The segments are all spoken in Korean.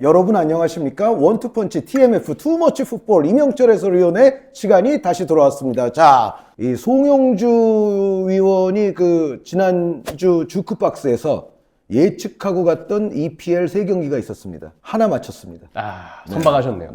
여러분 안녕하십니까? 원투펀치 TMF 투머치 풋볼 이명철 해설위원의 시간이 다시 돌아왔습니다. 자, 이 송영주 위원이 지난주 주크박스에서 예측하고 갔던 EPL 3경기가 있었습니다. 하나 맞췄습니다. 선방하셨네요.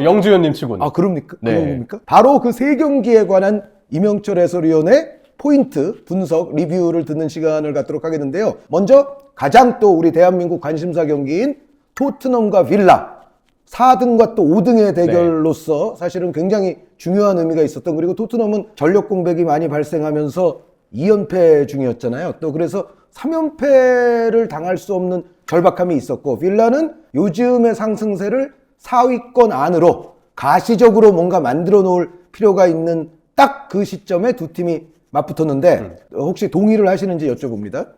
영주현님 치고는. 그럽니까? 네. 그런 겁니까? 바로 그 3경기에 관한 이명철 해설위원의 포인트, 분석, 리뷰를 듣는 시간을 갖도록 하겠는데요. 먼저 가장 또 우리 대한민국 관심사 경기인 토트넘과 빌라 4등과 또 5등의 대결로서 사실은 굉장히 중요한 의미가 있었던, 그리고 토트넘은 전력 공백이 많이 발생하면서 2연패 중이었잖아요. 또 그래서 3연패를 당할 수 없는 절박함이 있었고, 빌라는 요즘의 상승세를 4위권 안으로 가시적으로 뭔가 만들어 놓을 필요가 있는 딱 그 시점에 두 팀이 맞붙었는데 혹시 동의를 하시는지 여쭤봅니다.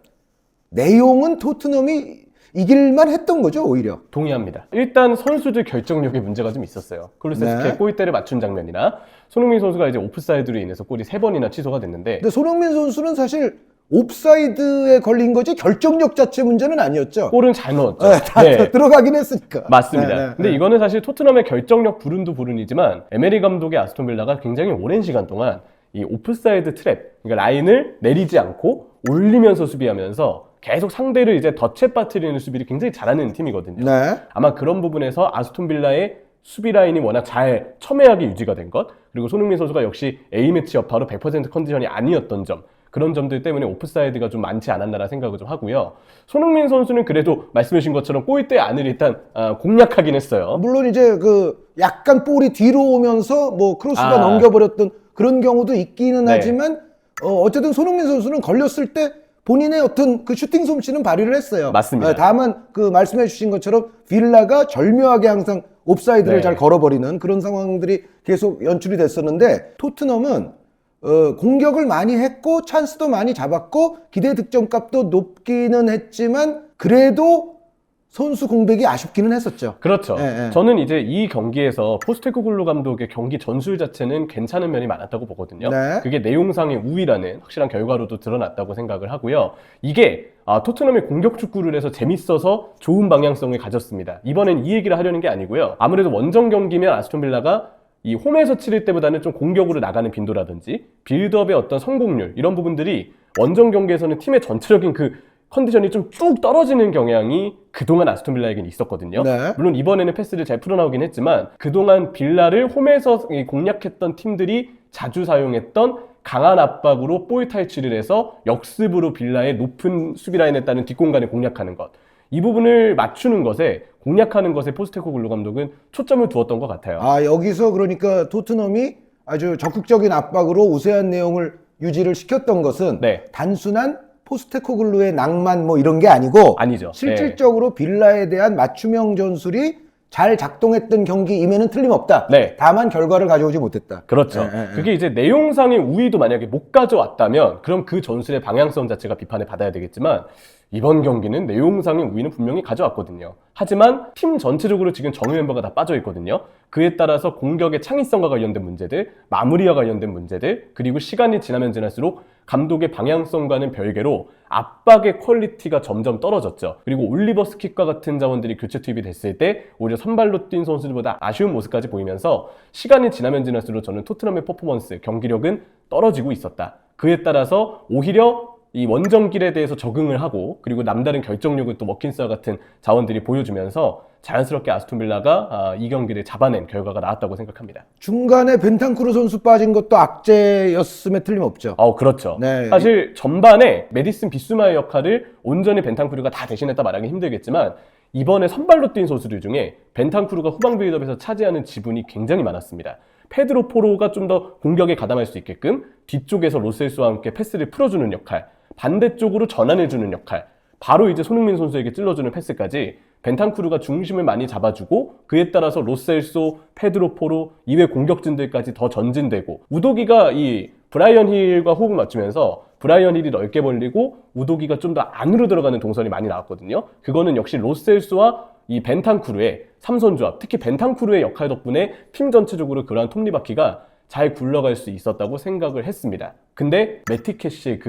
내용은 토트넘이 이길만 했던 거죠, 오히려? 동의합니다. 일단 선수들 결정력에 문제가 좀 있었어요. 클루세스키의 골대를 맞춘 장면이나 손흥민 선수가 이제 오프사이드로 인해서 골이 3번이나 취소가 됐는데, 근데 손흥민 선수는 사실 옵사이드에 걸린 거지 결정력 자체 문제는 아니었죠. 골은 잘 넣었죠. 다 들어가긴 했으니까. 맞습니다. 근데 이거는 사실 토트넘의 결정력 불운도 불운이지만 에메리 감독의 아스톤 빌라가 굉장히 오랜 시간 동안 이 오프사이드 트랩, 그러니까 라인을 내리지 않고 올리면서 수비하면서 계속 상대를 이제 덫에 빠뜨리는 수비를 굉장히 잘하는 팀이거든요. 아마 그런 부분에서 아스톤 빌라의 수비 라인이 워낙 잘 첨예하게 유지가 된 것, 그리고 손흥민 선수가 역시 A매치 여파로 100% 컨디션이 아니었던 점, 그런 점들 때문에 오프사이드가 좀 많지 않았나라는 생각을 좀 하고요. 손흥민 선수는 그래도 말씀해 주신 것처럼 골대 안을 일단 공략하긴 했어요. 물론 이제 약간 볼이 뒤로 오면서 뭐 크로스가 넘겨버렸던 그런 경우도 있기는 하지만 어쨌든 손흥민 선수는 걸렸을 때 본인의 어떤 그 슈팅 솜씨는 발휘를 했어요. 맞습니다. 다만 말씀해 주신 것처럼 빌라가 절묘하게 항상 옵사이드를 잘 걸어버리는 그런 상황들이 계속 연출이 됐었는데, 토트넘은 공격을 많이 했고 찬스도 많이 잡았고 기대 득점값도 높기는 했지만 그래도 선수 공백이 아쉽기는 했었죠. 그렇죠. 저는 이제 이 경기에서 포스테코글루 감독의 경기 전술 자체는 괜찮은 면이 많았다고 보거든요. 그게 내용상의 우위라는 확실한 결과로도 드러났다고 생각을 하고요. 이게 토트넘이 공격 축구를 해서 재밌어서 좋은 방향성을 가졌습니다. 이번엔 이 얘기를 하려는 게 아니고요. 아무래도 원정 경기면 아스톤 빌라가 이 홈에서 치를 때보다는 좀 공격으로 나가는 빈도라든지 빌드업의 어떤 성공률, 이런 부분들이 원정 경기에서는 팀의 전체적인 컨디션이 좀 뚝 떨어지는 경향이 그동안 아스톤 빌라에게는 있었거든요. 물론 이번에는 패스를 잘 풀어나오긴 했지만 그동안 빌라를 홈에서 공략했던 팀들이 자주 사용했던 강한 압박으로 볼 탈취를 해서 역습으로 빌라의 높은 수비 라인에 따른 뒷공간을 공략하는 것, 이 부분을 맞추는 것에, 공략하는 것에 포스테코글루 감독은 초점을 두었던 것 같아요. 여기서 그러니까 토트넘이 아주 적극적인 압박으로 우세한 내용을 유지를 시켰던 것은 단순한 포스테코글루의 낭만 뭐 이런 게 아니고 아니죠. 실질적으로 빌라에 대한 맞춤형 전술이 잘 작동했던 경기임에는 틀림없다. 다만 결과를 가져오지 못했다. 그렇죠. 그게 이제 내용상의 우위도 만약에 못 가져왔다면 그럼 그 전술의 방향성 자체가 비판을 받아야 되겠지만, 이번 경기는 내용상의 우위는 분명히 가져왔거든요. 하지만 팀 전체적으로 지금 정예 멤버가 다 빠져 있거든요. 그에 따라서 공격의 창의성과 관련된 문제들, 마무리와 관련된 문제들, 그리고 시간이 지나면 지날수록 감독의 방향성과는 별개로 압박의 퀄리티가 점점 떨어졌죠. 그리고 올리버 스킥과 같은 자원들이 교체 투입이 됐을 때 오히려 선발로 뛴 선수들보다 아쉬운 모습까지 보이면서 시간이 지나면 지날수록 저는 토트넘의 퍼포먼스, 경기력은 떨어지고 있었다. 그에 따라서 오히려 이 원정길에 대해서 적응을 하고, 그리고 남다른 결정력을 또 머킨스와 같은 자원들이 보여주면서 자연스럽게 아스톤 빌라가 이 경기를 잡아낸 결과가 나왔다고 생각합니다. 중간에 벤탄쿠르 선수 빠진 것도 악재였음에 틀림없죠. 그렇죠. 사실 전반에 메디슨 비수마의 역할을 온전히 벤탄쿠르가 다 대신했다 말하기 힘들겠지만, 이번에 선발로 뛴 선수들 중에 벤탄쿠르가 후방 빌드업에서 차지하는 지분이 굉장히 많았습니다. 페드로 포로가 좀 더 공격에 가담할 수 있게끔 뒤쪽에서 로셀스와 함께 패스를 풀어주는 역할, 반대쪽으로 전환해주는 역할, 바로 이제 손흥민 선수에게 찔러주는 패스까지 벤탄쿠르가 중심을 많이 잡아주고, 그에 따라서 로셀소, 페드로 포로, 이외 공격진들까지 더 전진되고, 우도기가 이 브라이언 힐과 호흡을 맞추면서 브라이언 힐이 넓게 벌리고 우도기가 좀 더 안으로 들어가는 동선이 많이 나왔거든요. 그거는 역시 로셀소와 이 벤탄쿠르의 삼선조합, 특히 벤탄쿠르의 역할 덕분에 팀 전체적으로 그러한 톱니바퀴가 잘 굴러갈 수 있었다고 생각을 했습니다. 근데 매티캐시의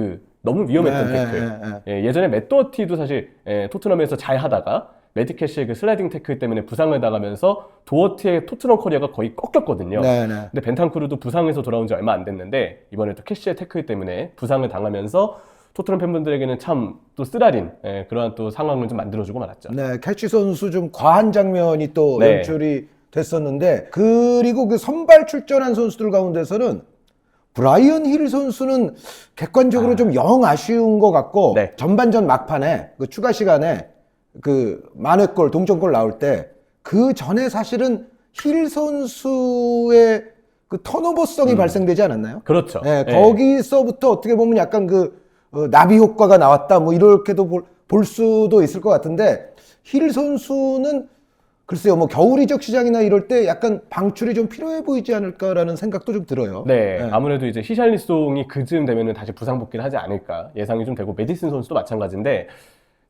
너무 위험했던 태클, 예전에 맷도어티도 사실 토트넘에서 잘 하다가 매디캐시의 그 슬라이딩 태클 때문에 부상을 당하면서 도어티의 토트넘 커리어가 거의 꺾였거든요. 네네. 근데 벤탄쿠르도 부상에서 돌아온 지 얼마 안 됐는데 이번에 또 캐시의 태클 때문에 부상을 당하면서 토트넘 팬분들에게는 참 또 쓰라린 그러한 또 상황을 좀 만들어주고 말았죠. 네, 캐치 선수 좀 과한 장면이 또 네. 연출이 됐었는데, 그리고 그 선발 출전한 선수들 가운데서는 브라이언 힐 선수는 객관적으로 좀 영 아쉬운 것 같고, 네. 전반전 막판에 그 추가 시간에 그 만회골, 동점골 나올 때 그 전에 사실은 힐 선수의 그 턴오버성이 발생되지 않았나요? 그렇죠. 네, 네. 거기서부터 어떻게 보면 약간 그 나비 효과가 나왔다 뭐 이렇게도 볼 수도 있을 것 같은데, 힐 선수는 글쎄요, 뭐 겨울 이적 시장이나 이럴 때 약간 방출이 좀 필요해 보이지 않을까라는 생각도 좀 들어요. 네, 아무래도 이제 히샬리송이 그즈음 되면은 다시 부상 복귀를 하지 않을까 예상이 좀 되고, 메디슨 선수도 마찬가지인데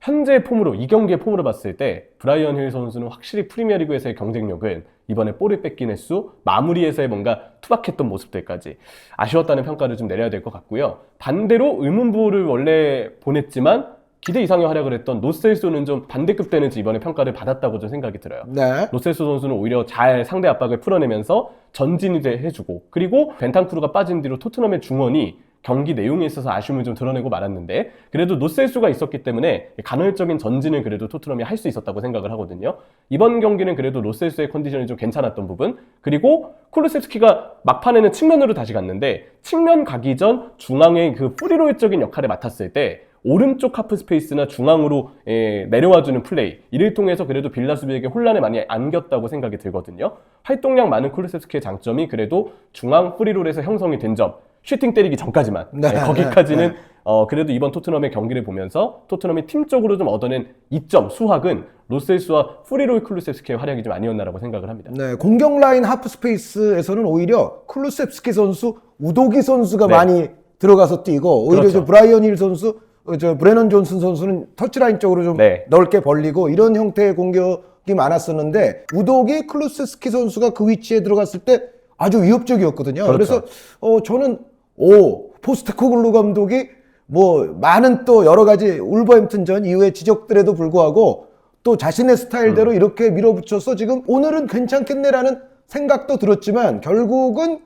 현재 폼으로, 이 경기의 폼으로 봤을 때 브라이언 힐 선수는 확실히 프리미어리그에서의 경쟁력은 이번에 볼을 뺏긴 횟수, 마무리에서의 뭔가 투박했던 모습들까지 아쉬웠다는 평가를 좀 내려야 될 것 같고요. 반대로 의문부를 원래 보냈지만 기대 이상의 활약을 했던 노셀소는 좀 반대급 되는지 이번에 평가를 받았다고 좀 생각이 들어요. 네. 노셀소 선수는 오히려 잘 상대 압박을 풀어내면서 전진이 해주고, 그리고 벤탄쿠르가 빠진 뒤로 토트넘의 중원이 경기 내용에 있어서 아쉬움을 좀 드러내고 말았는데, 그래도 노셀소가 있었기 때문에 간헐적인 전진을 그래도 토트넘이 할 수 있었다고 생각을 하거든요. 이번 경기는 그래도 노셀소의 컨디션이 좀 괜찮았던 부분, 그리고 쿨루셉스키가 막판에는 측면으로 다시 갔는데 측면 가기 전 중앙의 그 프리로이적인 역할을 맡았을 때 오른쪽 하프 스페이스나 중앙으로 내려와주는 플레이, 이를 통해서 그래도 빌라 수비에게 혼란을 많이 안겼다고 생각이 들거든요. 활동량 많은 쿨루셉스키의 장점이 그래도 중앙 프리롤에서 형성이 된 점, 슈팅 때리기 전까지만, 거기까지는 그래도 이번 토트넘의 경기를 보면서 토트넘이 팀적으로 좀 얻어낸 이점, 수확은 로셀스와 프리롤 쿨루셉스키의 활약이 좀 아니었나라고 생각을 합니다. 네, 공격 라인 하프 스페이스에서는 오히려 쿨루셉스키 선수, 우도기 선수가 네. 많이 들어가서 뛰고, 오히려 그렇죠. 저 브라이언 힐 선수, 저 브레넌 존슨 선수는 터치라인 쪽으로 좀 네. 넓게 벌리고 이런 형태의 공격이 많았었는데, 우도기, 쿨루셉스키 선수가 그 위치에 들어갔을 때 아주 위협적이었거든요. 그렇죠. 그래서 저는 포스테코글루 감독이 뭐 많은 또 여러 가지 울버햄튼전 이후의 지적들에도 불구하고 또 자신의 스타일대로 이렇게 밀어붙여서 지금 오늘은 괜찮겠네라는 생각도 들었지만, 결국은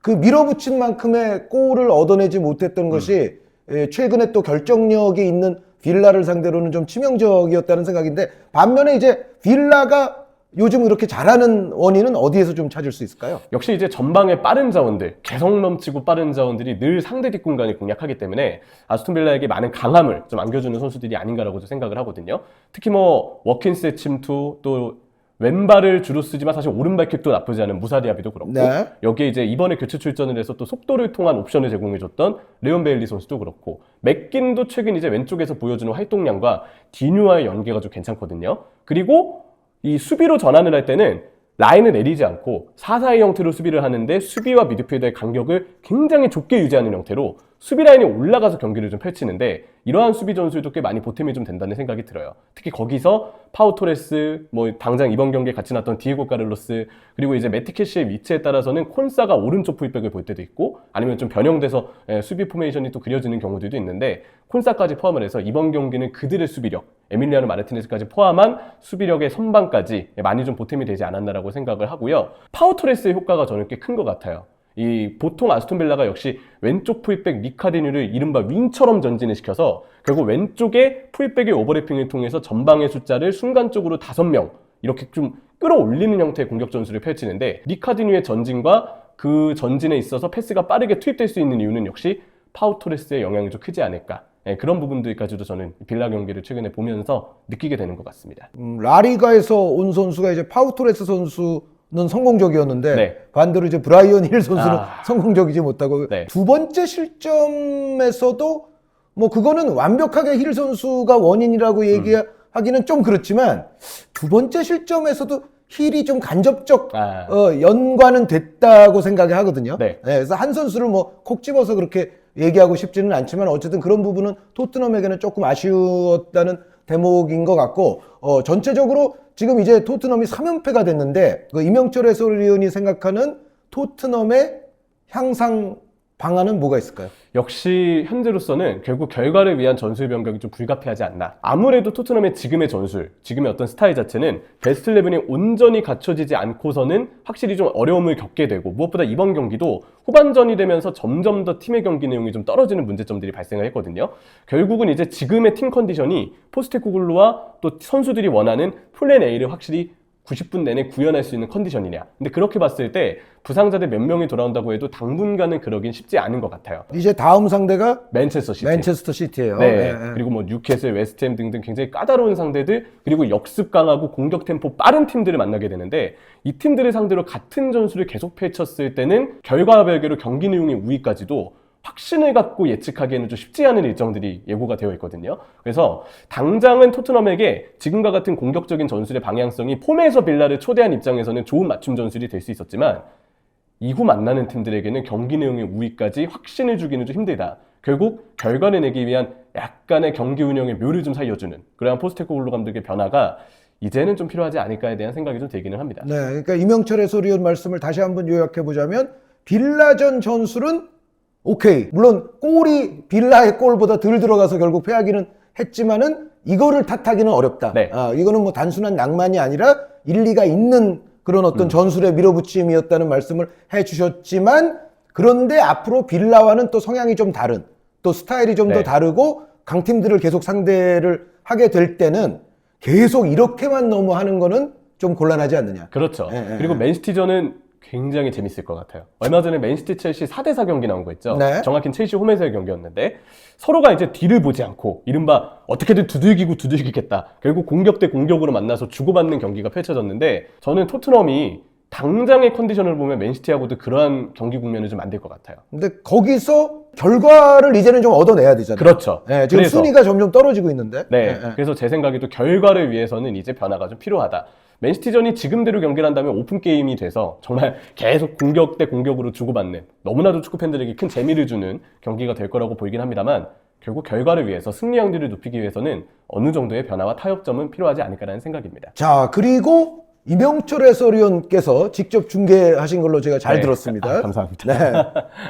그 밀어붙인 만큼의 골을 얻어내지 못했던 것이 최근에 또 결정력이 있는 빌라를 상대로는 좀 치명적이었다는 생각인데, 반면에 이제 빌라가 요즘 이렇게 잘하는 원인은 어디에서 좀 찾을 수 있을까요? 역시 이제 전방의 빠른 자원들, 개성 넘치고 빠른 자원들이 늘 상대 뒷공간을 공략하기 때문에 아스톤 빌라에게 많은 강함을 좀 안겨주는 선수들이 아닌가라고 좀 생각을 하거든요. 특히 뭐 워킨스의 침투, 또 왼발을 주로 쓰지만 사실 오른발킥도 나쁘지 않은 무사디아비도 그렇고, 네. 여기에 이제 이번에 교체 출전을 해서 또 속도를 통한 옵션을 제공해줬던 레온 베일리 선수도 그렇고, 맥긴도 최근 이제 왼쪽에서 보여주는 활동량과 디뉴와의 연계가 좀 괜찮거든요. 그리고 이 수비로 전환을 할 때는 라인을 내리지 않고 4-4-2 형태로 수비를 하는데, 수비와 미드필더의 간격을 굉장히 좁게 유지하는 형태로 수비 라인이 올라가서 경기를 좀 펼치는데, 이러한 수비 전술도 꽤 많이 보탬이 좀 된다는 생각이 들어요. 특히 거기서 파우 토레스, 뭐 당장 이번 경기에 같이 나왔던 디에고 카를로스, 그리고 이제 매티캐시의 위치에 따라서는 콘사가 오른쪽 풀백을 볼 때도 있고, 아니면 좀 변형돼서 수비 포메이션이 또 그려지는 경우들도 있는데, 콘사까지 포함을 해서 이번 경기는 그들의 수비력, 에밀리아노 마르티네스까지 포함한 수비력의 선방까지 많이 좀 보탬이 되지 않았나라고 생각을 하고요. 파우 토레스의 효과가 저는 꽤 큰 것 같아요. 보통 아스톤 빌라가 역시 왼쪽 풀백 리카디뉴를 이른바 윙처럼 전진을 시켜서 결국 왼쪽에 풀백의 오버래핑을 통해서 전방의 숫자를 순간적으로 5명 이렇게 좀 끌어올리는 형태의 공격 전술을 펼치는데, 리카디뉴의 전진과 그 전진에 있어서 패스가 빠르게 투입될 수 있는 이유는 역시 파우 토레스의 영향이 좀 크지 않을까. 그런 부분들까지도 저는 빌라 경기를 최근에 보면서 느끼게 되는 것 같습니다. 라리가에서 온 선수가 이제 파우 토레스 선수는 성공적이었는데, 네. 반대로 이제 브라이언 힐 선수는 성공적이지 못하고, 네. 두 번째 실점에서도 뭐 그거는 완벽하게 힐 선수가 원인이라고 얘기하기는 좀 그렇지만, 두 번째 실점에서도 힐이 좀 간접적 연관은 됐다고 생각하거든요. 네. 그래서 한 선수를 뭐 콕 집어서 그렇게 얘기하고 싶지는 않지만, 어쨌든 그런 부분은 토트넘에게는 조금 아쉬웠다는 대목인 것 같고, 전체적으로 지금 이제 토트넘이 3연패가 됐는데, 그 이명철 해설위원이 생각하는 토트넘의 향상 방안은 뭐가 있을까요? 역시 현재로서는 결국 결과를 위한 전술 변경이 좀 불가피하지 않나. 아무래도 토트넘의 지금의 전술, 지금의 어떤 스타일 자체는 베스트 11이 온전히 갖춰지지 않고서는 확실히 좀 어려움을 겪게 되고, 무엇보다 이번 경기도 후반전이 되면서 점점 더 팀의 경기 내용이 좀 떨어지는 문제점들이 발생을 했거든요. 결국은 이제 지금의 팀 컨디션이 포스테코글루와 또 선수들이 원하는 플랜 A를 확실히 90분 내내 구현할 수 있는 컨디션이냐. 근데 그렇게 봤을 때 부상자들 몇 명이 돌아온다고 해도 당분간은 그러긴 쉽지 않은 것 같아요. 이제 다음 상대가 맨체스터 시티. 맨체스터 시티예요. 네. 그리고 뭐 뉴캐슬, 웨스트햄 등등 굉장히 까다로운 상대들, 그리고 역습 강하고 공격 템포 빠른 팀들을 만나게 되는데, 이 팀들을 상대로 같은 전술을 계속 펼쳤을 때는 결과와 별개로 경기 내용의 우위까지도 확신을 갖고 예측하기에는 좀 쉽지 않은 일정들이 예고가 되어 있거든요. 그래서 당장은 토트넘에게 지금과 같은 공격적인 전술의 방향성이 폼에서 빌라를 초대한 입장에서는 좋은 맞춤 전술이 될 수 있었지만, 이후 만나는 팀들에게는 경기 내용의 우위까지 확신을 주기는 좀 힘들다. 결국 결과를 내기 위한 약간의 경기 운영의 묘를 좀 살려주는 그러한 포스테코글루 감독의 변화가 이제는 좀 필요하지 않을까에 대한 생각이 좀 들기는 합니다. 네, 그러니까 이명철 해설위원 말씀을 다시 한번 요약해 보자면, 빌라전 전술은 오케이. 물론 골이 빌라의 골보다 덜 들어가서 결국 패하기는 했지만은 이거를 탓하기는 어렵다. 네. 이거는 뭐 단순한 낭만이 아니라 일리가 있는 그런 어떤 전술의 밀어붙임이었다는 말씀을 해주셨지만, 그런데 앞으로 빌라와는 또 성향이 좀 다른, 또 스타일이 좀 더 네. 다르고 강팀들을 계속 상대를 하게 될 때는 계속 이렇게만 너무 하는 거는 좀 곤란하지 않느냐. 그렇죠. 예, 예, 그리고 예. 맨시티전은 굉장히 재밌을 것 같아요. 얼마 전에 맨시티 첼시 4대4 경기 나온 거 있죠. 네. 정확히는 첼시 홈에서의 경기였는데, 서로가 이제 뒤를 보지 않고 이른바 어떻게든 두들기겠다. 결국 공격 대 공격으로 만나서 주고받는 경기가 펼쳐졌는데, 저는 토트넘이 당장의 컨디션을 보면 맨시티하고도 그러한 경기 국면을 좀 만들 것 같아요. 근데 거기서 결과를 이제는 좀 얻어내야 되잖아요. 그렇죠. 네, 지금 그래서, 순위가 점점 떨어지고 있는데. 네. 그래서 제 생각에도 결과를 위해서는 이제 변화가 좀 필요하다. 맨시티전이 지금대로 경기를 한다면 오픈 게임이 돼서 정말 계속 공격 대 공격으로 주고받는, 너무나도 축구 팬들에게 큰 재미를 주는 경기가 될 거라고 보이긴 합니다만, 결국 결과를 위해서 승리 확률을 높이기 위해서는 어느 정도의 변화와 타협점은 필요하지 않을까라는 생각입니다. 자, 그리고 이명철 해설위원께서 직접 중계하신 걸로 제가 잘 네. 들었습니다. 감사합니다. 네.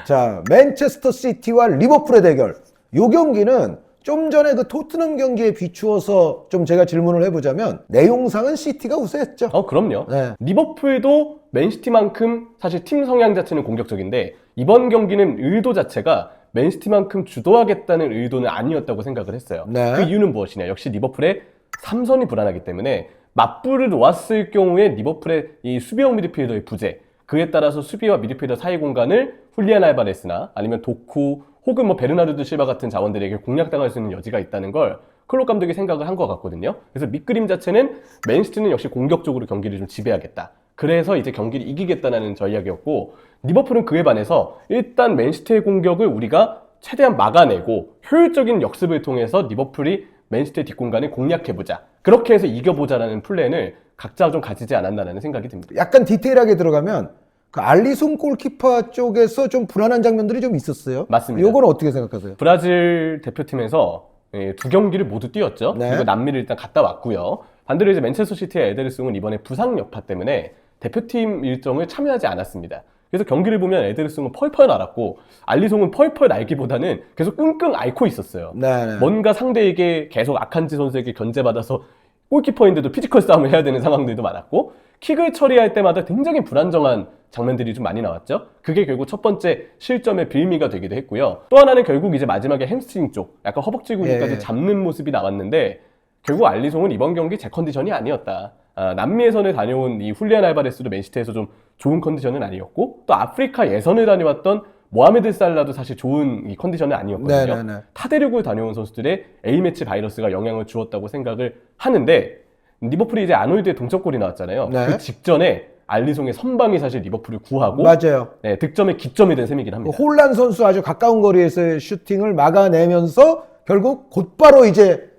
자, 맨체스터 시티와 리버풀의 대결. 요 경기는 좀 전에 그 토트넘 경기에 비추어서 좀 제가 질문을 해보자면, 내용상은 시티가 우세했죠. 그럼요. 네. 리버풀도 맨시티만큼 사실 팀 성향 자체는 공격적인데, 이번 경기는 의도 자체가 맨시티만큼 주도하겠다는 의도는 아니었다고 생각을 했어요. 네. 그 이유는 무엇이냐? 역시 리버풀의 3선이 불안하기 때문에 맞불을 놓았을 경우에 리버풀의 이 수비형 미드필더의 부재, 그에 따라서 수비와 미드필더 사이 공간을 훌리안 알바레스나 아니면 도쿠 혹은 뭐 베르나르도 실바 같은 자원들에게 공략당할 수 있는 여지가 있다는 걸 클롭 감독이 생각을 한 것 같거든요. 그래서 밑그림 자체는 맨시티는 역시 공격적으로 경기를 좀 지배하겠다. 그래서 이제 경기를 이기겠다는 전략이었고, 리버풀은 그에 반해서 일단 맨시티의 공격을 우리가 최대한 막아내고 효율적인 역습을 통해서 리버풀이 맨시티의 뒷공간을 공략해보자. 그렇게 해서 이겨보자라는 플랜을 각자 좀 가지지 않았나라는 생각이 듭니다. 약간 디테일하게 들어가면 그 알리송 골키퍼 쪽에서 좀 불안한 장면들이 좀 있었어요. 맞습니다. 요건 어떻게 생각하세요? 브라질 대표팀에서 두 경기를 모두 뛰었죠. 네. 그리고 남미를 일단 갔다 왔고요. 반대로 이제 맨체스터 시티의 에데르송은 이번에 부상 여파 때문에 대표팀 일정을 참여하지 않았습니다. 그래서 경기를 보면 에데르송은 펄펄 날았고, 알리송은 펄펄 날기보다는 계속 끙끙 앓고 있었어요. 네. 뭔가 상대에게 계속 아칸지 선수에게 견제받아서 골키퍼인데도 피지컬 싸움을 해야 되는 상황들도 많았고, 킥을 처리할 때마다 굉장히 불안정한 장면들이 좀 많이 나왔죠. 그게 결국 첫 번째 실점의 빌미가 되기도 했고요. 또 하나는 결국 이제 마지막에 햄스트링 쪽, 약간 허벅지 근육까지 예. 잡는 모습이 나왔는데, 결국 알리송은 이번 경기 제 컨디션이 아니었다. 남미에선을 다녀온 이 훌리안 알바레스도 맨시티에서 좀 좋은 컨디션은 아니었고, 또 아프리카 예선을 다녀왔던 모하메드 살라도 사실 좋은 이 컨디션은 아니었거든요. 네네네. 타대륙을 다녀온 선수들의 A매치 바이러스가 영향을 주었다고 생각을 하는데, 리버풀이 이제 아놀드의 동점골이 나왔잖아요. 네. 그 직전에 알리송의 선방이 사실 리버풀을 구하고, 맞아요. 네, 득점의 기점이 된 셈이긴 합니다. 홀란 선수 아주 가까운 거리에서의 슈팅을 막아내면서 결국 곧바로 이제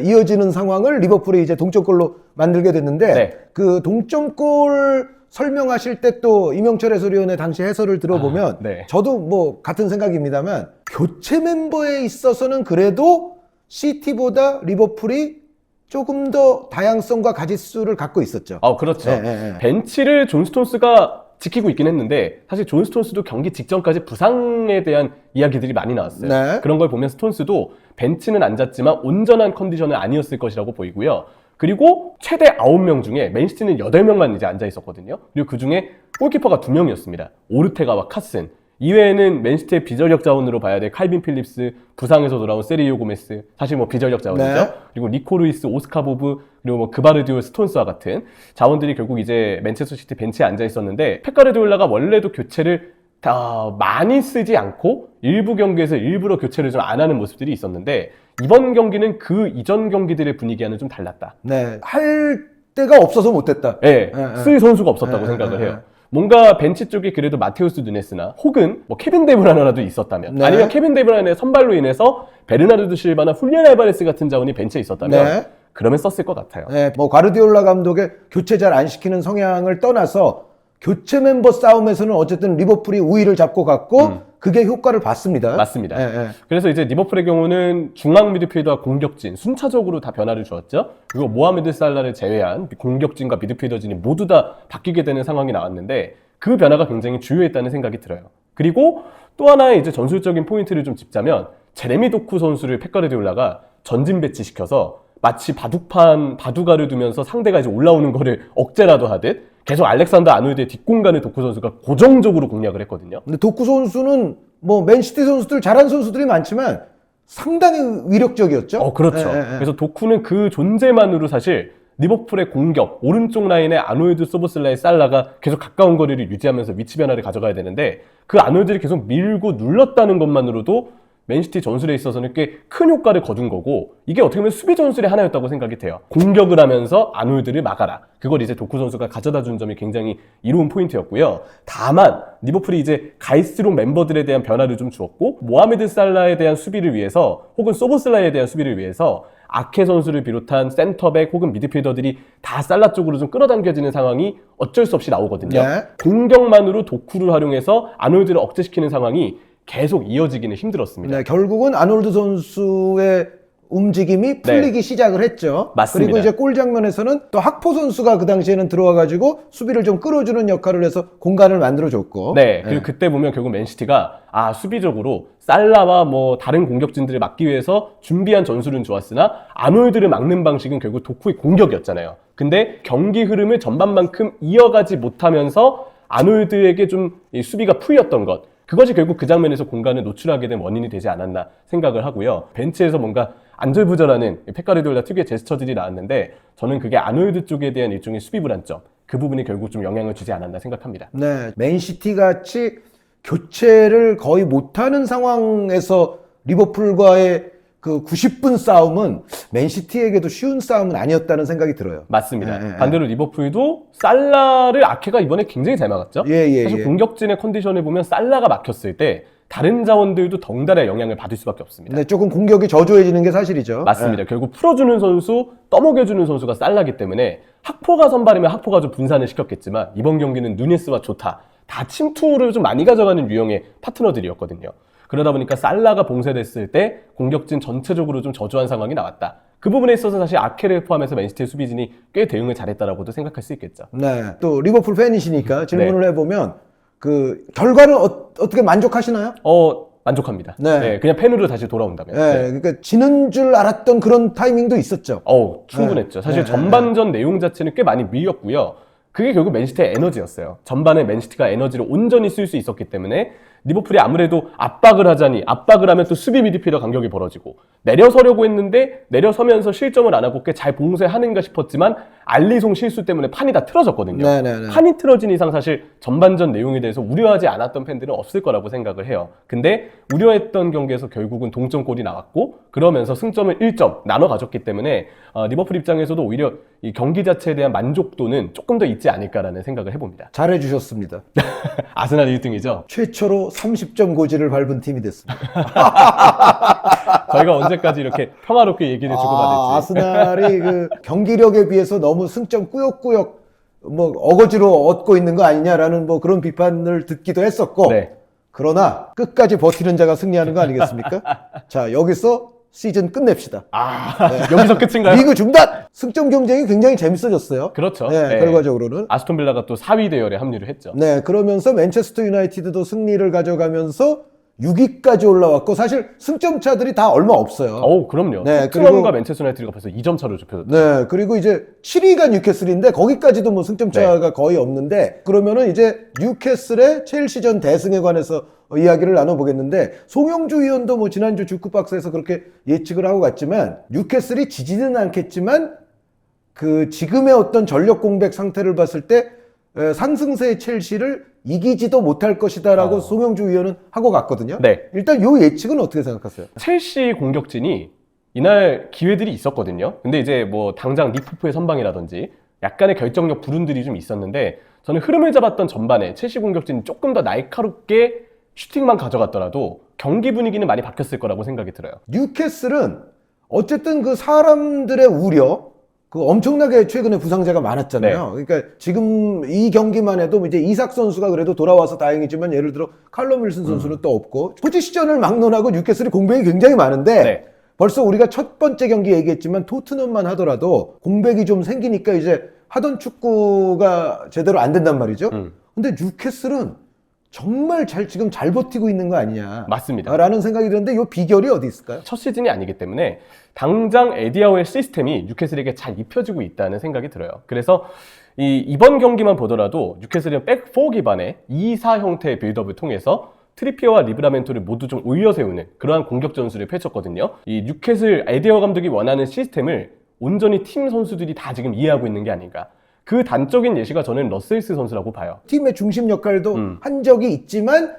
이어지는 상황을 리버풀이 이제 동점골로 만들게 됐는데, 네. 그 동점골 설명하실 때 또 이명철 해설위원의 당시 해설을 들어보면 네. 저도 뭐 같은 생각입니다만, 교체 멤버에 있어서는 그래도 시티보다 리버풀이 조금 더 다양성과 가짓수를 갖고 있었죠. 그렇죠. 네. 벤치를 존 스톤스가 지키고 있긴 했는데 사실 존 스톤스도 경기 직전까지 부상에 대한 이야기들이 많이 나왔어요. 네. 그런 걸 보면 스톤스도 벤치는 앉았지만 온전한 컨디션은 아니었을 것이라고 보이고요. 그리고 최대 9명 중에 맨시티는 8명만 이제 앉아 있었거든요. 그리고 그 중에 골키퍼가 2명이었습니다. 오르테가와 카슨. 이외에는 맨시티의 비전력 자원으로 봐야 될 칼빈 필립스, 부상에서 돌아온 세리오 고메스, 사실 뭐 비전력 자원이죠. 네. 그리고 니코 루이스, 오스카 보브, 그리고 뭐 그바르디올, 스톤스와 같은 자원들이 결국 이제 맨체스터 시티 벤치에 앉아 있었는데 펩 가르디올라가 원래도 교체를 다 많이 쓰지 않고 일부 경기에서 일부러 교체를 좀 안 하는 모습들이 있었는데 이번 경기는 그 이전 경기들의 분위기와는 좀 달랐다. 네. 할 데가 없어서 못했다. 네, 네. 쓸 선수가 없었다고 생각을 해요. 뭔가 벤치 쪽에 그래도 마테우스 누네스나 혹은 뭐 케빈 데브라이너라도 있었다면 네. 아니면 케빈 데브라이너의 선발로 인해서 베르나르도 실바나 훌리안 알바레스 같은 자원이 벤치에 있었다면 네. 그러면 썼을 것 같아요. 네, 뭐 과르디올라 감독의 교체 잘 안 시키는 성향을 떠나서 교체 멤버 싸움에서는 어쨌든 리버풀이 우위를 잡고 갔고 그게 효과를 봤습니다. 맞습니다. 네, 네. 그래서 이제 리버풀의 경우는 중앙 미드필더와 공격진 순차적으로 다 변화를 주었죠. 그리고 모하메드 살라를 제외한 공격진과 미드필더진이 모두 다 바뀌게 되는 상황이 나왔는데 그 변화가 굉장히 주요했다는 생각이 들어요. 그리고 또 하나의 이제 전술적인 포인트를 좀 짚자면 제레미 도쿠 선수를 펩 가르디올라가 전진 배치시켜서 마치 바둑알을 두면서 상대가 이제 올라오는 거를 억제라도 하듯 계속 알렉산더 아놀드의 뒷공간을 도쿠 선수가 고정적으로 공략을 했거든요. 근데 도쿠 선수는 뭐 맨시티 선수들 잘하는 선수들이 많지만 상당히 위력적이었죠. 그렇죠. 네, 네, 네. 그래서 도쿠는 그 존재만으로 사실 리버풀의 공격, 오른쪽 라인에 아놀드, 소보슬라의 살라가 계속 가까운 거리를 유지하면서 위치 변화를 가져가야 되는데 그 아놀드를 계속 밀고 눌렀다는 것만으로도 맨시티 전술에 있어서는 꽤 큰 효과를 거둔 거고 이게 어떻게 보면 수비 전술의 하나였다고 생각이 돼요. 공격을 하면서 아놀드를 막아라. 그걸 이제 도쿠 선수가 가져다 준 점이 굉장히 이로운 포인트였고요. 다만 리버풀이 이제 갈수록 멤버들에 대한 변화를 좀 주었고 모하메드 살라에 대한 수비를 위해서 혹은 소보슬라에 대한 수비를 위해서 아케 선수를 비롯한 센터백 혹은 미드필더들이 다 살라 쪽으로 좀 끌어당겨지는 상황이 어쩔 수 없이 나오거든요. 네. 공격만으로 도쿠를 활용해서 아놀드를 억제시키는 상황이 계속 이어지기는 힘들었습니다. 네, 결국은 아놀드 선수의 움직임이 풀리기 시작을 했죠. 맞습니다. 그리고 이제 골 장면에서는 또 학포 선수가 그 당시에는 들어와가지고 수비를 좀 끌어주는 역할을 해서 공간을 만들어줬고. 네, 그리고 그때 보면 결국 맨시티가 수비적으로 살라와 뭐 다른 공격진들을 막기 위해서 준비한 전술은 좋았으나 아놀드를 막는 방식은 결국 도쿠의 공격이었잖아요. 근데 경기 흐름을 전반만큼 이어가지 못하면서 아놀드에게 좀 이 수비가 풀렸던 것, 그것이 결국 그 장면에서 공간을 노출하게 된 원인이 되지 않았나 생각을 하고요. 벤치에서 뭔가 안절부절하는 펩 가르디올라 특유의 제스처들이 나왔는데 저는 그게 아놀드 쪽에 대한 일종의 수비 불안점, 그 부분이 결국 좀 영향을 주지 않았나 생각합니다. 네, 맨시티 같이 교체를 거의 못하는 상황에서 리버풀과의 그 90분 싸움은 맨시티에게도 쉬운 싸움은 아니었다는 생각이 들어요. 맞습니다. 예, 예. 반대로 리버풀도 살라를 아케가 이번에 굉장히 잘 막았죠. 사실 예. 공격진의 컨디션을 보면 살라가 막혔을 때 다른 자원들도 덩달아 영향을 받을 수밖에 없습니다. 네, 조금 공격이 저조해지는 게 사실이죠. 맞습니다. 결국 풀어주는 선수, 떠먹여주는 선수가 살라기 때문에 학포가 선발이면 학포가 좀 분산을 시켰겠지만 이번 경기는 누네스와 조타 다 침투를 좀 많이 가져가는 유형의 파트너들이었거든요. 그러다 보니까 살라가 봉쇄됐을 때 공격진 전체적으로 좀 저조한 상황이 나왔다. 그 부분에 있어서 사실 아케를 포함해서 맨시티의 수비진이 꽤 대응을 잘했다라고도 생각할 수 있겠죠. 네, 또 리버풀 팬이시니까 질문을 해보면 그 결과는 어떻게 만족하시나요? 만족합니다. 네. 그냥 팬으로 다시 돌아온다면. 네, 그러니까 지는 줄 알았던 그런 타이밍도 있었죠. 충분했죠. 사실 네. 전반전 내용 자체는 꽤 많이 밀렸고요. 그게 결국 맨시티의 에너지였어요. 전반에 맨시티가 에너지를 온전히 쓸 수 있었기 때문에 리버풀이 아무래도 압박을 하자니 압박을 하면 또 수비 미드필더 간격이 벌어지고 내려서려고 했는데 내려서면서 실점을 안 하고 꽤 잘 봉쇄하는가 싶었지만 알리송 실수 때문에 판이 다 틀어졌거든요. 네네네. 판이 틀어진 이상 사실 전반전 내용에 대해서 우려하지 않았던 팬들은 없을 거라고 생각을 해요. 근데 우려했던 경기에서 결국은 동점골이 나왔고 그러면서 승점을 1점 나눠 가졌기 때문에 리버풀 입장에서도 오히려 이 경기 자체에 대한 만족도는 조금 더 있지 않을까라는 생각을 해봅니다. 잘해주셨습니다. 아스날 1등이죠. 최초로 30점 고지를 밟은 팀이 됐습니다. 저희가 언제까지 이렇게 평화롭게 얘기를 주고받을지. 아스날이 그 경기력에 비해서 너무 승점 꾸역꾸역 뭐 어거지로 얻고 있는 거 아니냐라는 뭐 그런 비판을 듣기도 했었고 네. 그러나 끝까지 버티는 자가 승리하는 거 아니겠습니까? 자, 여기서 시즌 끝냅시다. 여기서 끝인가요? 리그 중단! 승점 경쟁이 굉장히 재밌어졌어요. 그렇죠. 네, 결과적으로는. 아스톤 빌라가 또 4위 대열에 합류를 했죠. 네, 그러면서 맨체스터 유나이티드도 승리를 가져가면서 6위까지 올라왔고 사실 승점 차들이 다 얼마 없어요. 그럼요. 네, 토트넘과 맨체스터 유나이티드가 벌써 2점 차로 좁혀졌죠. 네, 그리고 이제 7위가 뉴캐슬인데 거기까지도 뭐 승점 차가 거의 없는데 그러면은 이제 뉴캐슬의 첼시전 대승에 관해서 이야기를 나눠보겠는데 송영주 위원도 뭐 지난주 주크박스에서 그렇게 예측을 하고 갔지만 뉴캐슬이 지지는 않겠지만 그 지금의 어떤 전력 공백 상태를 봤을 때 상승세의 첼시를 이기지도 못할 것이다라고 송영주 위원은 하고 갔거든요. 네. 일단 요 예측은 어떻게 생각하세요? 첼시 공격진이 이날 기회들이 있었거든요. 근데 이제 뭐 당장 리포프의 선방이라든지 약간의 결정력 불운들이 좀 있었는데 저는 흐름을 잡았던 전반에 첼시 공격진이 조금 더 날카롭게 슈팅만 가져갔더라도 경기 분위기는 많이 바뀌었을 거라고 생각이 들어요. 뉴캐슬은 어쨌든 그 사람들의 우려 그 엄청나게 최근에 부상자가 많았잖아요. 그러니까 지금 이 경기만 해도 이제 이삭 선수가 그래도 돌아와서 다행이지만 예를 들어 칼럼 윌슨 선수는 또 없고 포지션을 막론하고 뉴캐슬이 공백이 굉장히 많은데 벌써 우리가 첫 번째 경기 얘기했지만 토트넘만 하더라도 공백이 좀 생기니까 이제 하던 축구가 제대로 안 된단 말이죠. 근데 뉴캐슬은 정말 지금 잘 버티고 있는 거 아니냐. 맞습니다. 라는 생각이 드는데 이 비결이 어디 있을까요? 첫 시즌이 아니기 때문에 당장 에디아우의 시스템이 뉴캐슬에게 잘 입혀지고 있다는 생각이 들어요. 그래서 이번 경기만 보더라도 뉴캐슬은 백4 기반의 2-4 형태의 빌드업을 통해서 트리피어와 리브라멘토를 모두 좀 올려 세우는 그러한 공격 전술을 펼쳤거든요. 이 뉴캐슬 에디아우 감독이 원하는 시스템을 온전히 팀 선수들이 다 지금 이해하고 있는 게 아닌가. 그 단적인 예시가 저는 러셀스 선수라고 봐요. 팀의 중심 역할도 한 적이 있지만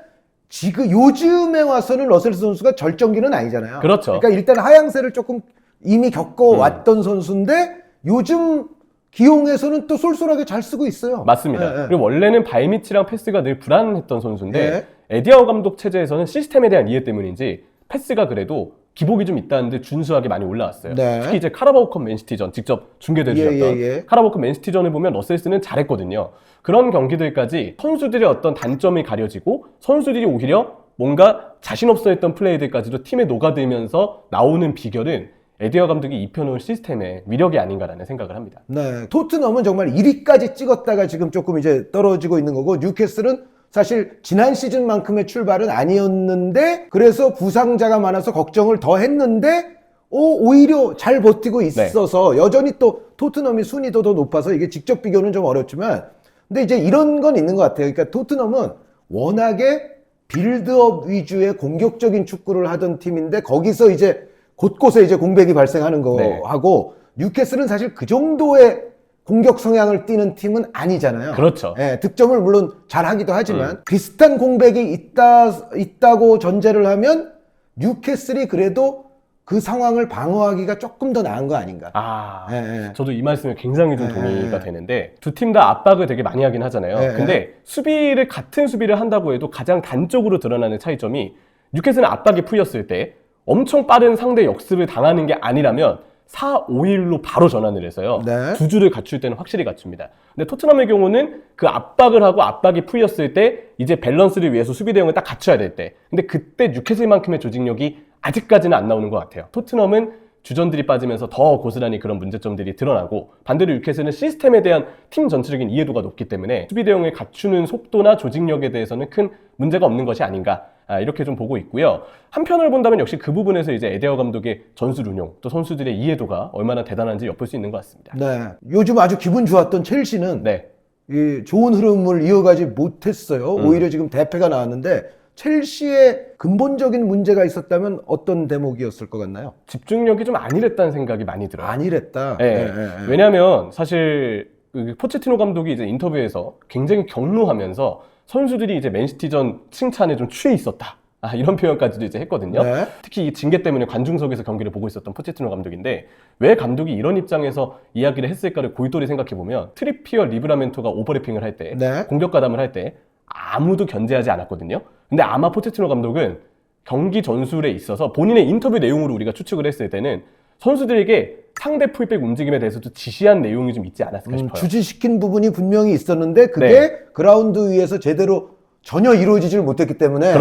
지금 요즘에 와서는 러셀스 선수가 절정기는 아니잖아요. 그렇죠. 그러니까 일단 하향세를 조금 이미 겪어왔던 선수인데 요즘 기용에서는 또 쏠쏠하게 잘 쓰고 있어요. 맞습니다. 그리고 원래는 발밑이랑 패스가 늘 불안했던 선수인데 에디아우 감독 체제에서는 시스템에 대한 이해 때문인지 패스가 그래도 기복이 좀 있다는데 준수하게 많이 올라왔어요. 특히 이제 카라바오컵 맨시티전 직접 중계돼 주셨던 카라바오컵 맨시티전을 보면 러셀스는 잘했거든요. 그런 경기들까지 선수들의 어떤 단점이 가려지고 선수들이 오히려 뭔가 자신 없어 했던 플레이들까지도 팀에 녹아들면서 나오는 비결은 에디어 감독이 입혀놓은 시스템의 위력이 아닌가라는 생각을 합니다. 네, 토트넘은 정말 1위까지 찍었다가 지금 조금 이제 떨어지고 있는 거고 뉴캐슬은 사실 지난 시즌만큼의 출발은 아니었는데 그래서 부상자가 많아서 걱정을 더 했는데 오히려 잘 버티고 있어서 여전히 또 토트넘이 순위도 더 높아서 이게 직접 비교는 좀 어렵지만 근데 이제 이런 건 있는 것 같아요. 그러니까 토트넘은 워낙에 빌드업 위주의 공격적인 축구를 하던 팀인데 거기서 이제 곳곳에 이제 공백이 발생하는 거하고 뉴캐슬은 사실 그 정도의 공격 성향을 띠는 팀은 아니잖아요. 그렇죠. 득점을 물론 잘하기도 하지만 비슷한 공백이 있다고 전제를 하면 뉴캐슬이 그래도 그 상황을 방어하기가 조금 더 나은 거 아닌가. 저도 이 말씀에 굉장히 좀 동의가 되는데 두 팀 다 압박을 되게 많이 하긴 하잖아요. 근데 같은 수비를 한다고 해도 가장 단적으로 드러나는 차이점이 뉴캐슬은 압박이 풀렸을 때 엄청 빠른 상대 역습을 당하는 게 아니라면 4-5-1로 바로 전환을 해서요. 두 줄을 갖출 때는 확실히 갖춥니다. 근데 토트넘의 경우는 그 압박을 하고 압박이 풀렸을 때 이제 밸런스를 위해서 수비 대응을 딱 갖춰야 될 때. 근데 그때 뉴캐슬만큼의 조직력이 아직까지는 안 나오는 것 같아요. 토트넘은 주전들이 빠지면서 더 고스란히 그런 문제점들이 드러나고 반대로 뉴캐슬은 시스템에 대한 팀 전체적인 이해도가 높기 때문에 수비 대응을 갖추는 속도나 조직력에 대해서는 큰 문제가 없는 것이 아닌가 이렇게 좀 보고 있고요. 한편으로 본다면 역시 그 부분에서 이제 에데어 감독의 전술 운용 또 선수들의 이해도가 얼마나 대단한지 엿볼 수 있는 것 같습니다. 요즘 아주 기분 좋았던 첼시는 이 좋은 흐름을 이어가지 못했어요. 오히려 지금 대패가 나왔는데 첼시의 근본적인 문제가 있었다면 어떤 대목이었을 것 같나요? 집중력이 좀 안일했다는 생각이 많이 들어요. 안일했다. 왜냐하면 사실 포체티노 감독이 이제 인터뷰에서 굉장히 격노하면서 선수들이 이제 맨시티전 칭찬에 좀 취해 있었다. 이런 표현까지도 이제 했거든요. 특히 이 징계 때문에 관중석에서 경기를 보고 있었던 포체티노 감독인데 왜 감독이 이런 입장에서 이야기를 했을까를 골똘히 생각해보면 트리피어 리브라멘토가 오버래핑을 할 때 공격 가담을 할 때 아무도 견제하지 않았거든요. 근데 아마 포체티노 감독은 경기 전술에 있어서 본인의 인터뷰 내용으로 우리가 추측을 했을 때는 선수들에게 상대 풀백 움직임에 대해서도 지시한 내용이 좀 있지 않았을까 싶어요. 주지시킨 부분이 분명히 있었는데 그게 그라운드 위에서 제대로 전혀 이루어지질 못했기 때문에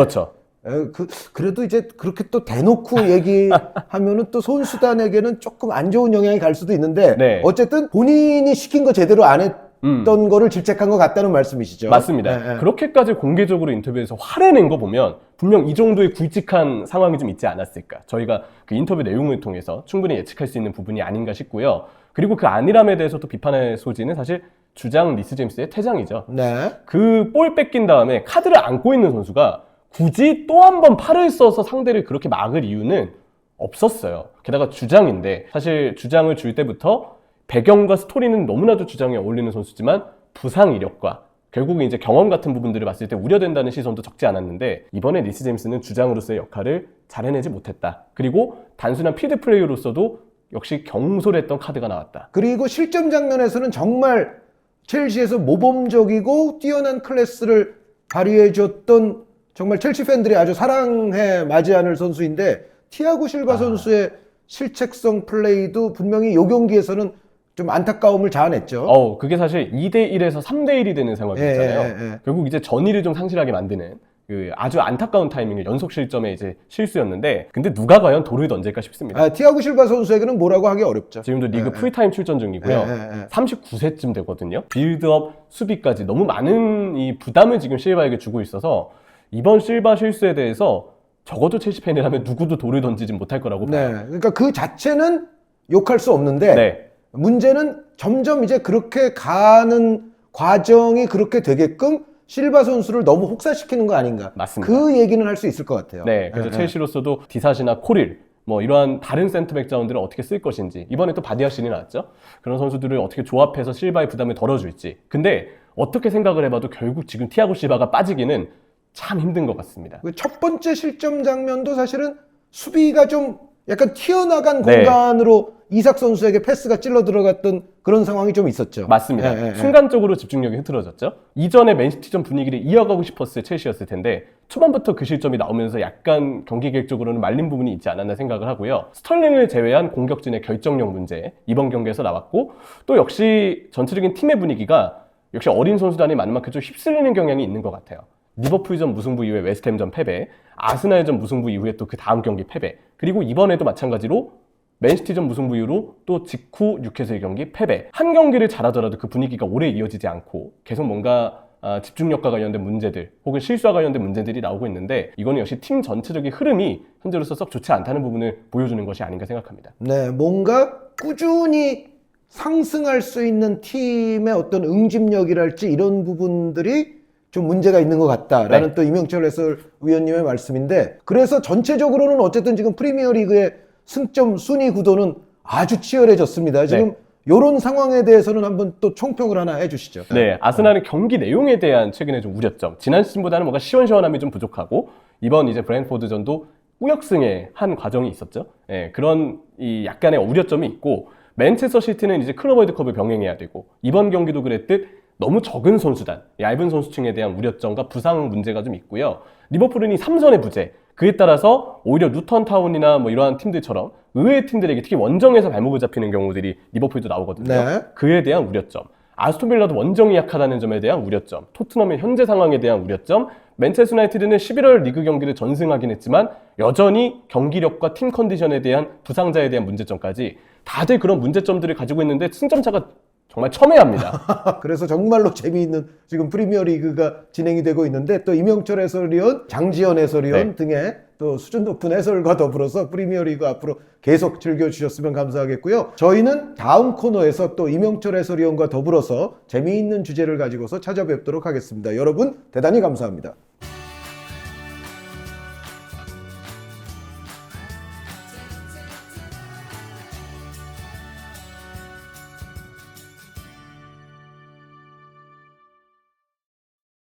그래도 이제 그렇게 또 대놓고 얘기하면은 또 선수단에게는 조금 안 좋은 영향이 갈 수도 있는데 네. 어쨌든 본인이 시킨 거 제대로 안 했던 거를 질책한 것 같다는 말씀이시죠. 맞습니다. 네, 네. 그렇게까지 공개적으로 인터뷰에서 화를 낸 거 보면 분명 이 정도의 굵직한 상황이 좀 있지 않았을까. 저희가 그 인터뷰 내용을 통해서 충분히 예측할 수 있는 부분이 아닌가 싶고요. 그리고 그 안일함에 대해서 또 비판의 소지는 사실 주장 리스 제임스의 퇴장이죠. 네. 그 볼 뺏긴 다음에 카드를 안고 있는 선수가 굳이 또 한 번 팔을 써서 상대를 그렇게 막을 이유는 없었어요. 게다가 주장인데 사실 주장을 줄 때부터 배경과 스토리는 너무나도 주장에 어울리는 선수지만 부상 이력과 결국은 이제 경험 같은 부분들을 봤을 때 우려된다는 시선도 적지 않았는데 이번에 리스 제임스는 주장으로서의 역할을 잘 해내지 못했다. 그리고 단순한 피드 플레이어로서도 역시 경솔했던 카드가 나왔다. 그리고 실점 장면에서는 정말 첼시에서 모범적이고 뛰어난 클래스를 발휘해줬던 정말 첼시 팬들이 아주 사랑해 맞이하는 선수인데 티아고 실바 선수의 실책성 플레이도 분명히 이 경기에서는 좀 안타까움을 자아냈죠. 그게 사실 2대1에서 3대1이 되는 상황이었잖아요. 예. 결국 이제 전의를 좀 상실하게 만드는 그 아주 안타까운 타이밍의 연속 실점의 이제 실수였는데 근데 누가 과연 돌을 던질까 싶습니다. 티아고 실바 선수에게는 뭐라고 하기 어렵죠. 지금도 리그 풀타임 출전 중이고요. 39세쯤 되거든요. 빌드업 수비까지 너무 많은 이 부담을 지금 실바에게 주고 있어서 이번 실바 실수에 대해서 적어도 첼시 팬이라면 누구도 돌을 던지지 못할 거라고 봐요. 네, 그러니까 그 자체는 욕할 수 없는데 네. 문제는 점점 이제 그렇게 가는 과정이 그렇게 되게끔 실바 선수를 너무 혹사시키는 거 아닌가. 맞습니다. 그 얘기는 할 수 있을 것 같아요. 네, 그래서 첼시로서도 디사시나 코릴 뭐 이러한 다른 센터백 자원들을 어떻게 쓸 것인지 이번에 또 바디아신이 나왔죠. 그런 선수들을 어떻게 조합해서 실바의 부담을 덜어줄지. 근데 어떻게 생각을 해봐도 결국 지금 티아고 실바가 빠지기는 참 힘든 것 같습니다. 첫 번째 실점 장면도 사실은 수비가 좀 약간 튀어나간 네. 공간으로 이삭 선수에게 패스가 찔러 들어갔던 그런 상황이 좀 있었죠. 맞습니다. 순간적으로 집중력이 흐트러졌죠. 이전에 맨시티전 분위기를 이어가고 싶었을 첼시였을 텐데 초반부터 그 실점이 나오면서 약간 경기 계획적으로는 말린 부분이 있지 않았나 생각을 하고요. 스털링을 제외한 공격진의 결정력 문제 이번 경기에서 나왔고 또 역시 전체적인 팀의 분위기가 역시 어린 선수단이 많은 만큼 좀 휩쓸리는 경향이 있는 것 같아요. 리버풀전 무승부 이후에 웨스트햄전 패배, 아스날전 무승부 이후에 또 그 다음 경기 패배, 그리고 이번에도 마찬가지로 맨시티전 무승부 이후로 또 직후 뉴캐슬 경기 패배. 한 경기를 잘하더라도 그 분위기가 오래 이어지지 않고 계속 뭔가 집중력과 관련된 문제들 혹은 실수와 관련된 문제들이 나오고 있는데 이거는 역시 팀 전체적인 흐름이 현재로서 썩 좋지 않다는 부분을 보여주는 것이 아닌가 생각합니다. 네, 뭔가 꾸준히 상승할 수 있는 팀의 어떤 응집력이랄지 이런 부분들이 좀 문제가 있는 것 같다라는 또 이명철 해설위원님의 말씀인데 그래서 전체적으로는 어쨌든 지금 프리미어리그의 승점 순위 구도는 아주 치열해졌습니다. 지금 이런 상황에 대해서는 한번 또 총평을 하나 해주시죠. 네, 아스날은 경기 내용에 대한 최근에 좀 우려점. 지난 시즌보다는 뭔가 시원시원함이 좀 부족하고 이번 이제 브랜트포드전도 꾸역승의 한 과정이 있었죠. 네, 그런 이 약간의 우려점이 있고 맨체스터 시티는 이제 클럽 월드컵을 병행해야 되고 이번 경기도 그랬듯 너무 적은 선수단, 얇은 선수층에 대한 우려점과 부상 문제가 좀 있고요. 리버풀은 이 3선의 부재. 그에 따라서 오히려 루턴 타운이나 뭐 이러한 팀들처럼 의외의 팀들에게 특히 원정에서 발목을 잡히는 경우들이 리버풀도 나오거든요. 네. 그에 대한 우려점. 아스톤 빌라도 원정이 약하다는 점에 대한 우려점. 토트넘의 현재 상황에 대한 우려점. 맨체스터 유나이티드는 11월 리그 경기를 전승하긴 했지만 여전히 경기력과 팀 컨디션에 대한 부상자에 대한 문제점까지 다들 그런 문제점들을 가지고 있는데 승점차가 정말 첨예합니다. 그래서 정말로 재미있는 지금 프리미어리그가 진행이 되고 있는데 또 이명철 해설위원, 장지현 해설위원 등의 또 수준 높은 해설과 더불어서 프리미어리그 앞으로 계속 즐겨주셨으면 감사하겠고요. 저희는 다음 코너에서 또 이명철 해설위원과 더불어서 재미있는 주제를 가지고서 찾아뵙도록 하겠습니다. 여러분 대단히 감사합니다.